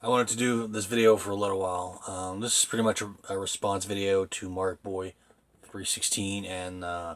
I wanted to do this video for a little while. This is pretty much a response video to Mark Boy 316 and Nintendo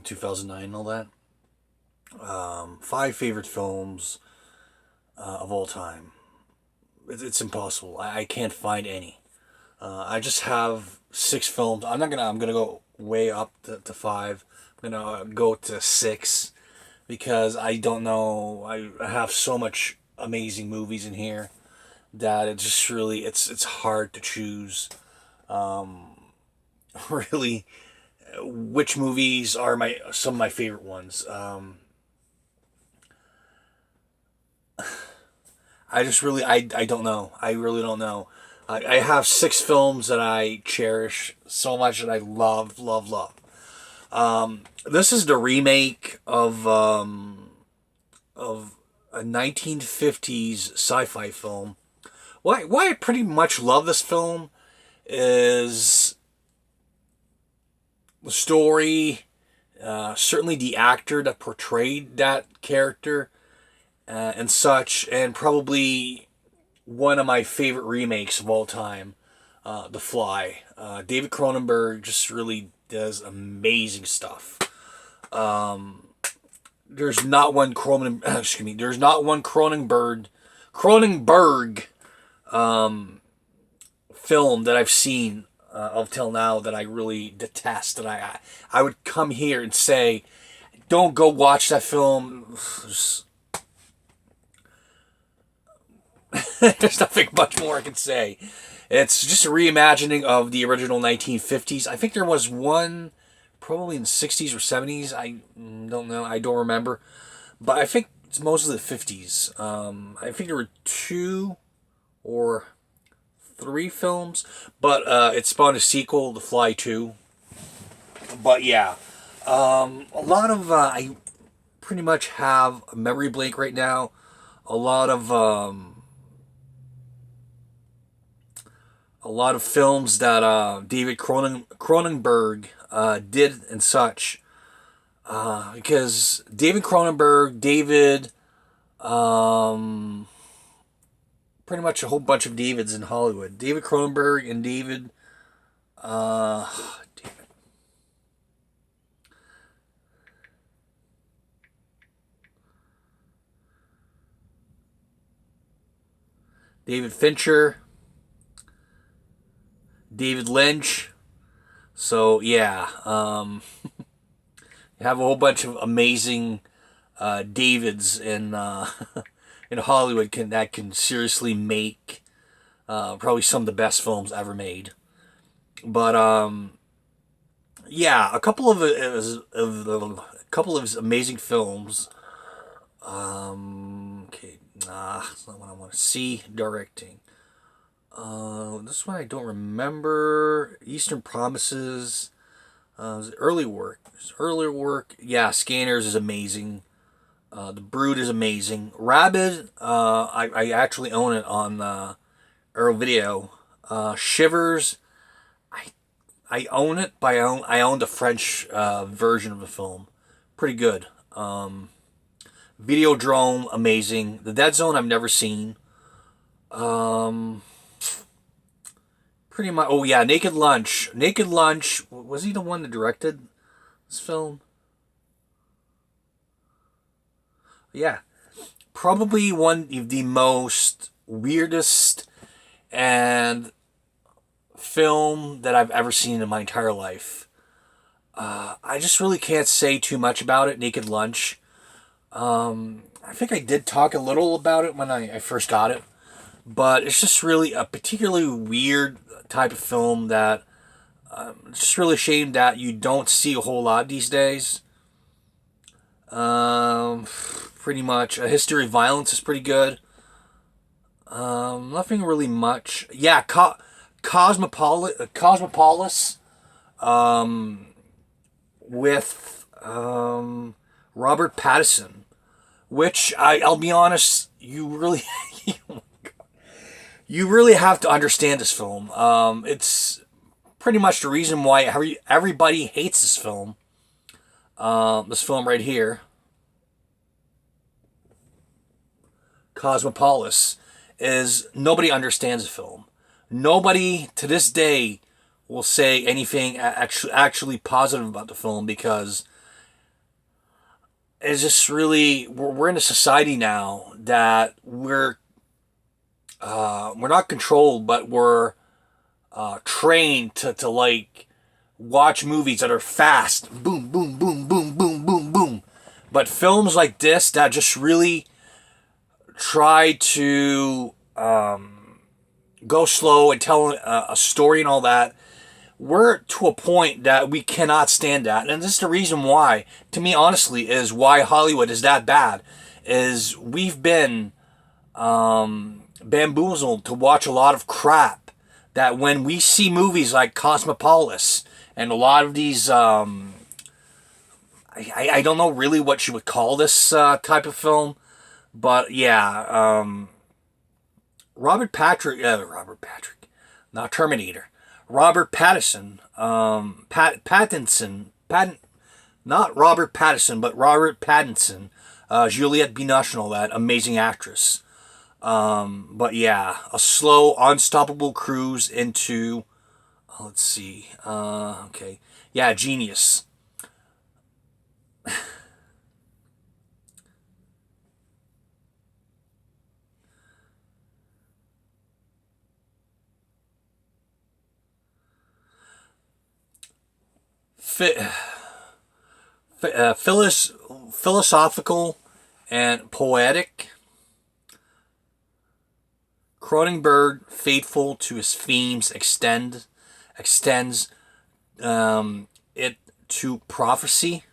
2009 and all that. 5 favorite films of all time. It's impossible. I can't find any. I just have 6 films. I'm gonna go way up to 5. I'm gonna go to 6 because I don't know. I have so much amazing movies in here that it just really it's hard to choose really which movies are some of my favorite ones. I just really I don't know. I really don't know. I have 6 films that I cherish so much that I love. This is the remake of a 1950s sci-fi film. Why I pretty much love this film is the story, certainly the actor that portrayed that character, and such, and probably one of my favorite remakes of all time, The Fly. David Cronenberg just really does amazing stuff. There's not one There's not one Cronenberg film that I've seen up till now that I really detest. That I would come here and say, don't go watch that film. There's nothing much more I can say. It's just a reimagining of the original 1950s. I think there was one probably in the 60s or 70s. I don't know. I don't remember. But I think it's mostly the 50s. I think there were 2 or 3 films. But it spawned a sequel, The Fly 2. But yeah. A lot of... I pretty much have a memory blank right now. A lot of films that David Cronenberg did and such. Because David, pretty much a whole bunch of Davids in Hollywood. David Cronenberg and David Fincher, David Lynch. So yeah, you have a whole bunch of amazing Davids in in Hollywood that can seriously make probably some of the best films ever made. But yeah, a couple of his amazing films. Okay, that's not what I want to see. Directing. This one I don't remember. Eastern Promises. Early work. Earlier work. Yeah, Scanners is amazing. The Brood is amazing. Rabid. I actually own it on Earl Video. Shivers. I own it, but I own the French version of the film. Pretty good. Videodrome, amazing. The Dead Zone I've never seen. Pretty much. Oh yeah, Naked Lunch. Naked Lunch. Was he the one that directed this film? Yeah, probably one of the most weirdest and film that I've ever seen in my entire life. I just really can't say too much about it. Naked Lunch. I think I did talk a little about it when I first got it, but it's just really a particularly weird type of film that it's just really a shame that you don't see a whole lot these days. Pretty much. A History of Violence is pretty good. Nothing really much. Yeah, Cosmopolis. With Robert Pattinson, which I'll be honest, you really you really have to understand this film. It's pretty much the reason why everybody hates this film. This film right here, Cosmopolis. is nobody understands the film. Nobody to this day will say anything actually positive about the film, because it's just really, we're in a society now that we're not controlled, but we're trained to like watch movies that are fast, boom, boom, boom, boom, boom, boom, boom. But films like this that just really try to go slow and tell a story and all that, we're to a point that we cannot stand that. And this is the reason why, to me, honestly, is why Hollywood is that bad. Is we've been bamboozled to watch a lot of crap, that when we see movies like Cosmopolis and a lot of these, I don't know really what you would call this type of film, but yeah, Robert Patrick, not Terminator. Robert Pattinson, not Robert Pattinson, but Robert Pattinson, Juliette Binoche and all that, amazing actress. But yeah, a slow, unstoppable cruise into, let's see, okay, yeah, genius. Philosophical and poetic. Cronenberg, faithful to his themes, extends it to prophecy.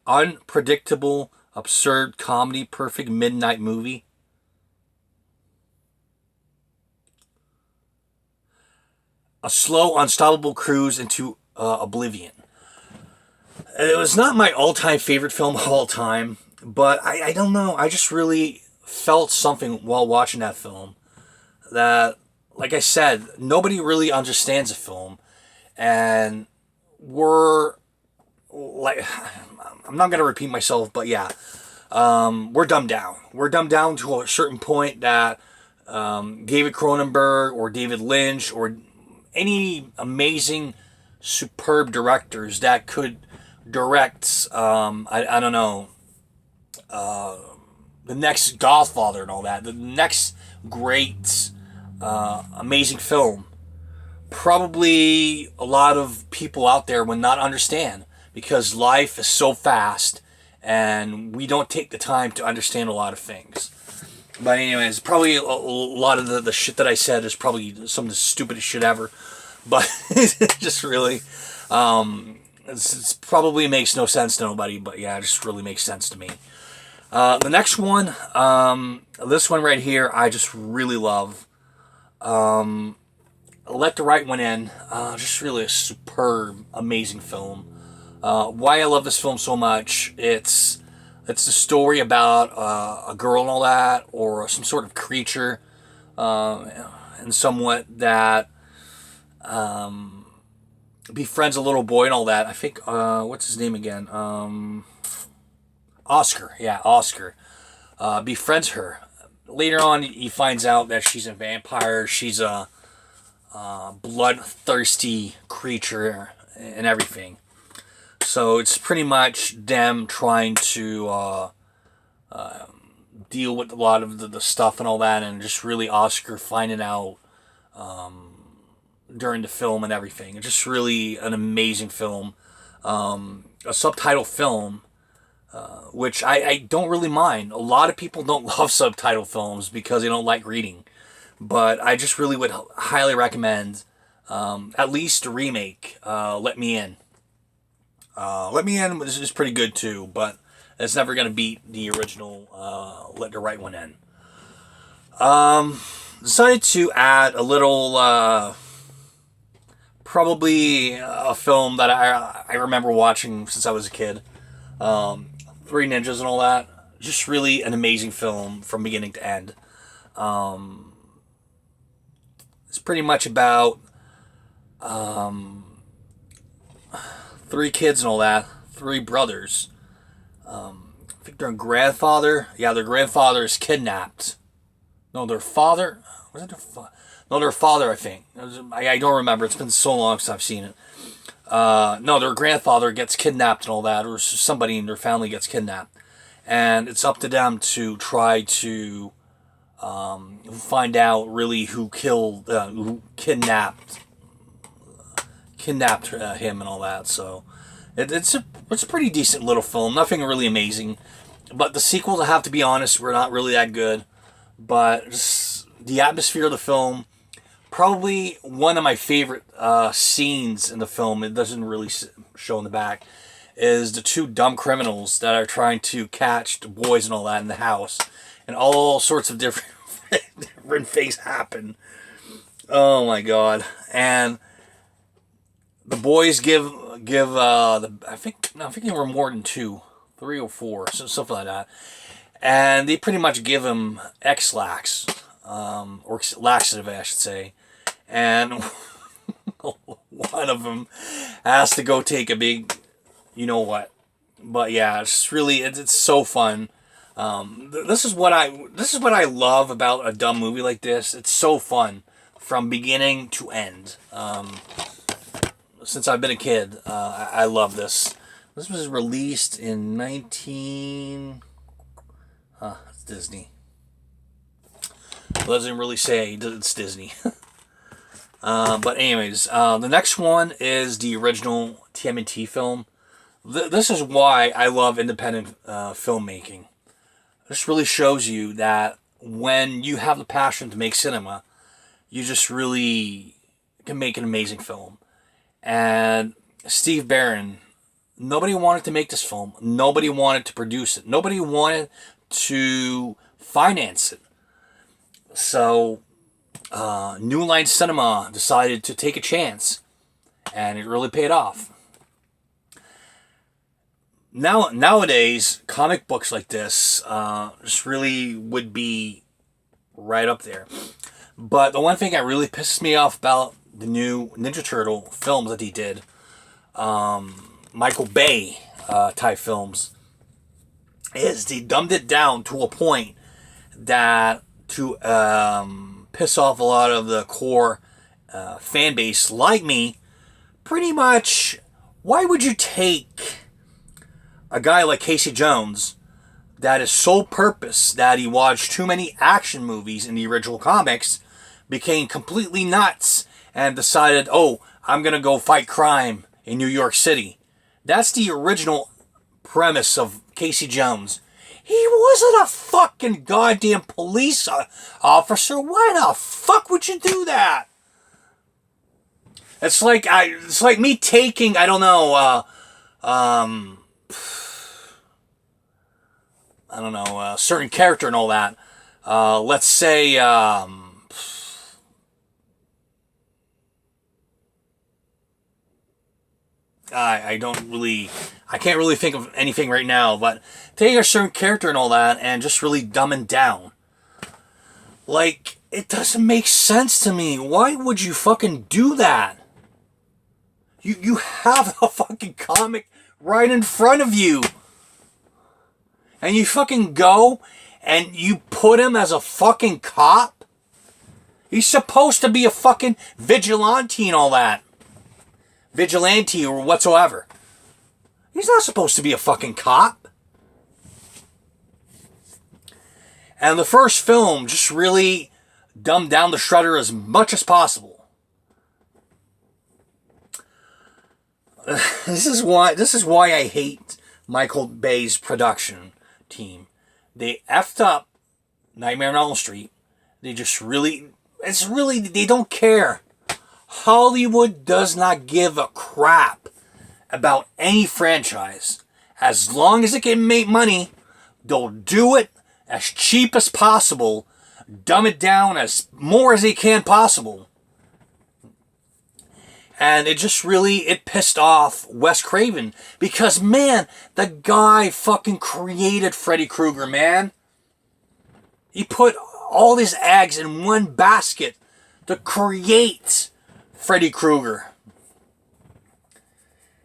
Unpredictable, absurd comedy, perfect midnight movie. A slow, unstoppable cruise into oblivion. It was not my all-time favorite film of all time, but I don't know. I just really felt something while watching that film. That, like I said, nobody really understands the film, and we're like, I'm not gonna repeat myself, but yeah, we're dumbed down. We're dumbed down to a certain point that David Cronenberg or David Lynch or any amazing, superb directors that could direct, I don't know, the next Godfather and all that, the next great, amazing film, probably a lot of people out there would not understand, because life is so fast and we don't take the time to understand a lot of things. But anyways, probably a lot of the shit that I said is probably some of the stupidest shit ever. But it just really, it's probably makes no sense to nobody. But yeah, it just really makes sense to me. The next one, this one right here, I just really love. Let the Right One In. Just really a superb, amazing film. Why I love this film so much, it's the story about a girl and all that, or some sort of creature, and somewhat that befriends a little boy and all that. I think, what's his name again? Oscar. Yeah, Oscar. Befriends her. Later on, he finds out that she's a vampire. She's a bloodthirsty creature and everything. So it's pretty much them trying to deal with a lot of the stuff and all that, and just really Oscar finding out during the film and everything. It's just really an amazing film. A subtitle film, which I don't really mind. A lot of people don't love subtitle films because they don't like reading. But I just really would highly recommend at least a remake, Let Me In. Let Me In is pretty good too, but it's never going to beat the original Let the Right One In. Decided to add a little, probably a film that I remember watching since I was a kid. Three Ninjas and all that. Just really an amazing film from beginning to end. It's pretty much about three kids and all that, three brothers, I think their grandfather. Yeah, their grandfather is kidnapped. No, their father. Was it their father? No, their father, I think. I don't remember. It's been so long since I've seen it. No, their grandfather gets kidnapped and all that, or somebody in their family gets kidnapped. And it's up to them to try to find out really who kidnapped him and all that. So it's a pretty decent little film. Nothing really amazing, but the sequels, I have to be honest, were not really that good. But just the atmosphere of the film, probably one of my favorite scenes in the film. It doesn't really show in the back. Is the two dumb criminals that are trying to catch the boys and all that in the house, and all sorts of different things happen. Oh my god! And the boys give I think there were more than two, 3 or 4, so something like that. And they pretty much give him X-Lax, or laxative, I should say. And one of them has to go take a big, you know what. But yeah, it's really, it's so fun. This is what I love about a dumb movie like this. It's so fun from beginning to end. Since I've been a kid, I love this. This was released in 19... it's Disney. It doesn't really say it's Disney. But anyways, the next one is the original TMNT film. This is why I love independent filmmaking. This really shows you that when you have the passion to make cinema, you just really can make an amazing film. And Steve Barron, nobody wanted to make this film. Nobody wanted to produce it. Nobody wanted to finance it. So, New Line Cinema decided to take a chance, and it really paid off. Nowadays, comic books like this just really would be right up there. But the one thing that really pisses me off about the new Ninja Turtle films that he did, Michael Bay type films, is they dumbed it down to a point that to piss off a lot of the core fan base like me. Pretty much, why would you take a guy like Casey Jones that is sole purpose that he watched too many action movies in the original comics, became completely nuts, and decided, oh, I'm going to go fight crime in New York City. That's the original premise of Casey Jones. He wasn't a fucking goddamn police officer. Why the fuck would you do that? It's like me taking, I don't know, a certain character and all that. Let's say, I can't really think of anything right now, but take a certain character and all that and just really dumb it down. Like, it doesn't make sense to me. Why would you fucking do that? You have a fucking comic right in front of you. And you fucking go and you put him as a fucking cop? He's supposed to be a fucking vigilante and all that. Vigilante or whatsoever. He's not supposed to be a fucking cop. And the first film just really dumbed down the Shredder as much as possible. This is why I hate Michael Bay's production team. They effed up Nightmare on Elm Street. They just really, they don't care. Hollywood does not give a crap about any franchise. As long as it can make money, they'll do it as cheap as possible, dumb it down as more as they can possible. And it just really, it pissed off Wes Craven. Because, man, the guy fucking created Freddy Krueger, man. He put all his eggs in one basket to create Freddy Krueger.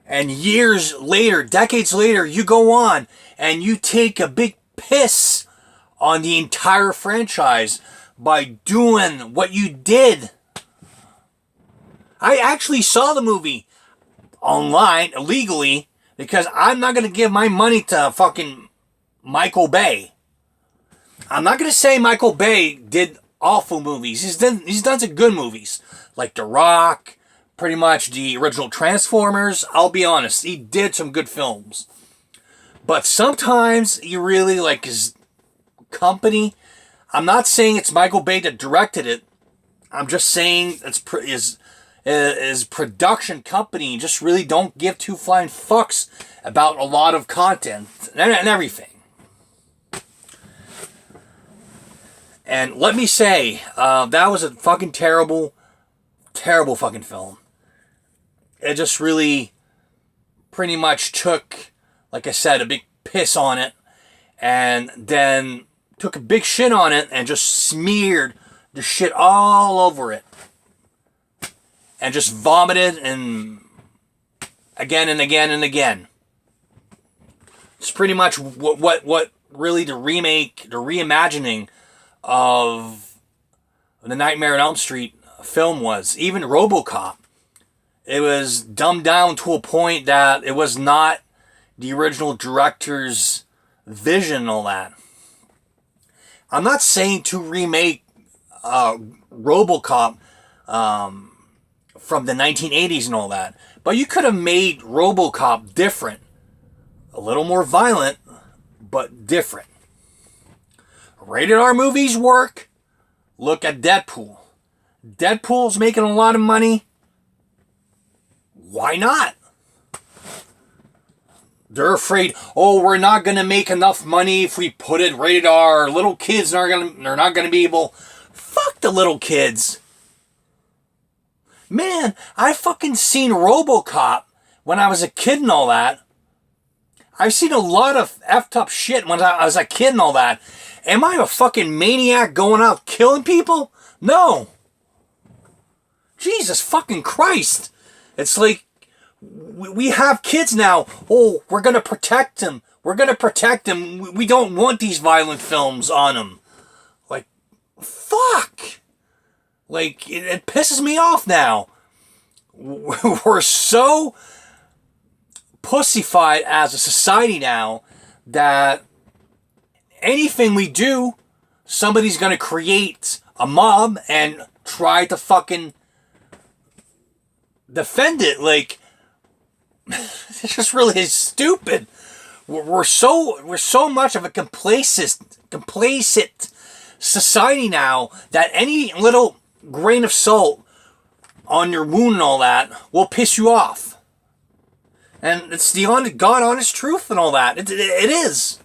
And years later, decades later, you go on and you take a big piss on the entire franchise by doing what you did. I actually saw the movie online illegally because I'm not going to give my money to fucking Michael Bay. I'm not going to say Michael Bay did awful movies. He's done some good movies like The Rock, pretty much the original Transformers. I'll be honest, he did some good films. But sometimes you really like his company. I'm not saying it's Michael Bay that directed it. I'm just saying it's his production company just really don't give two flying fucks about a lot of content and everything. And let me say, that was a fucking terrible fucking film. It just really pretty much took, like I said, a big piss on it, and then took a big shit on it and just smeared the shit all over it. And just vomited and again and again and again. It's pretty much what really the reimagining of the Nightmare on Elm Street film was. Even RoboCop, it was dumbed down to a point that it was not the original director's vision and all that. I'm not saying to remake RoboCop from the 1980s and all that, but you could have made RoboCop different. A little more violent, but different. Rated R movies work. Look at Deadpool. Deadpool's making a lot of money. Why not? They're afraid, oh, we're not going to make enough money if we put it rated R. Little kids they're not going to be able. Fuck the little kids. Man, I fucking seen RoboCop when I was a kid and all that. I've seen a lot of effed up shit when I was a kid and all that. Am I a fucking maniac going out killing people? No. Jesus fucking Christ. It's like, we have kids now. Oh, we're going to protect them. We're going to protect them. We don't want these violent films on them. Like, fuck. Like, it pisses me off now. We're so pussyfied as a society now that anything we do, somebody's going to create a mob and try to fucking defend it. Like, it's just really stupid. We're so much of a complacent society now that any little grain of salt on your wound and all that will piss you off. And it's the God honest truth and all that. It is.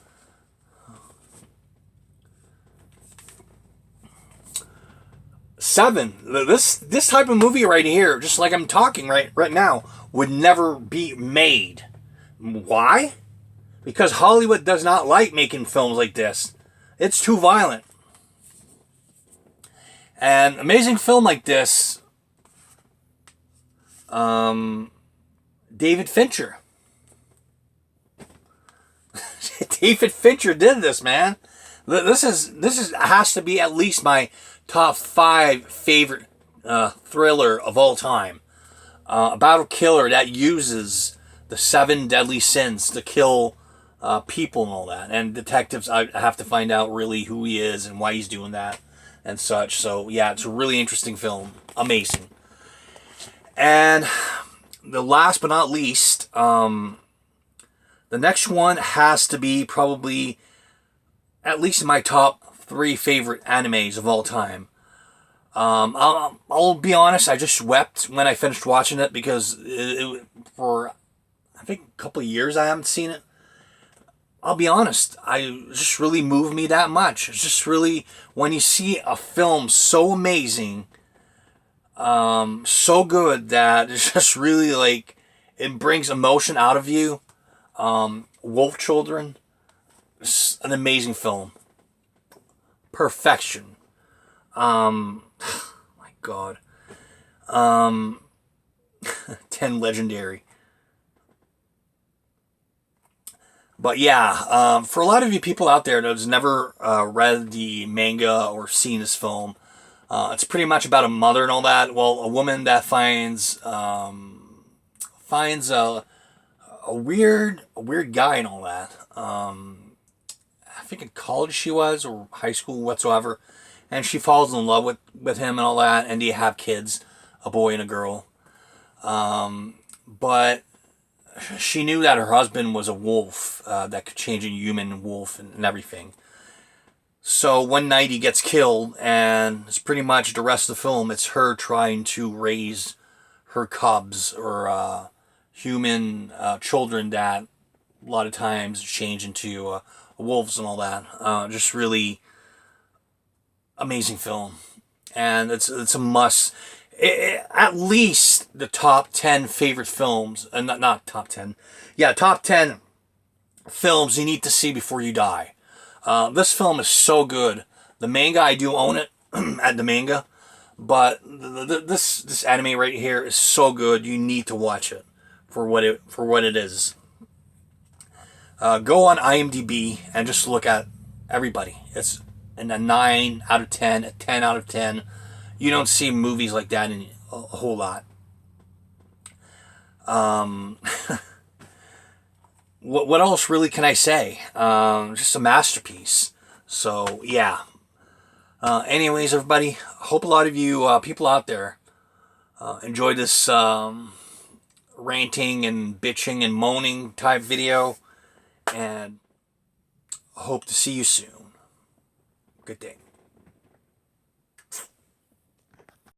Seven. This type of movie right here, just like I'm talking right now, would never be made. Why? Because Hollywood does not like making films like this. It's too violent. An amazing film like this, David Fincher. David Fincher did this, man. This has to be at least my top 5 favorite thriller of all time. About a killer that uses the 7 deadly sins to kill people and all that. And detectives, I have to find out really who he is and why he's doing that and such. So, yeah, it's a really interesting film. Amazing. And the last but not least, the next one has to be probably at least in my top 3 favorite animes of all time. I'll be honest, I just wept when I finished watching it because for, I think, a couple of years I haven't seen it. I'll be honest, it just really moved me that much. It's just really, when you see a film so amazing, so good that it's just really like, it brings emotion out of you. Wolf Children, it's an amazing film. Perfection. My God. 10 Legendary. But yeah, for a lot of you people out there that's never read the manga or seen this film, it's pretty much about a mother and all that. Well, a woman that finds a weird guy and all that. I think in college she was, or high school whatsoever, and she falls in love with him and all that, and they have kids, a boy and a girl. But she knew that her husband was a wolf that could change into human wolf and everything. So one night he gets killed, and it's pretty much the rest of the film. It's her trying to raise her cubs or human children that a lot of times change into wolves and all that. Just really amazing film, and it's a must. At least the top 10 favorite films, and not top 10, yeah, top 10 films you need to see before you die. This film is so good. The manga, I do own it at the manga, but this anime right here is so good. You need to watch it for what it is. Go on IMDb and just look at everybody. It's a 9 out of 10, a 10 out of 10. You don't see movies like that in a whole lot. What else really can I say? Just a masterpiece. So yeah. Anyways, everybody, hope a lot of you people out there enjoyed this ranting and bitching and moaning type video, and hope to see you soon. Good day.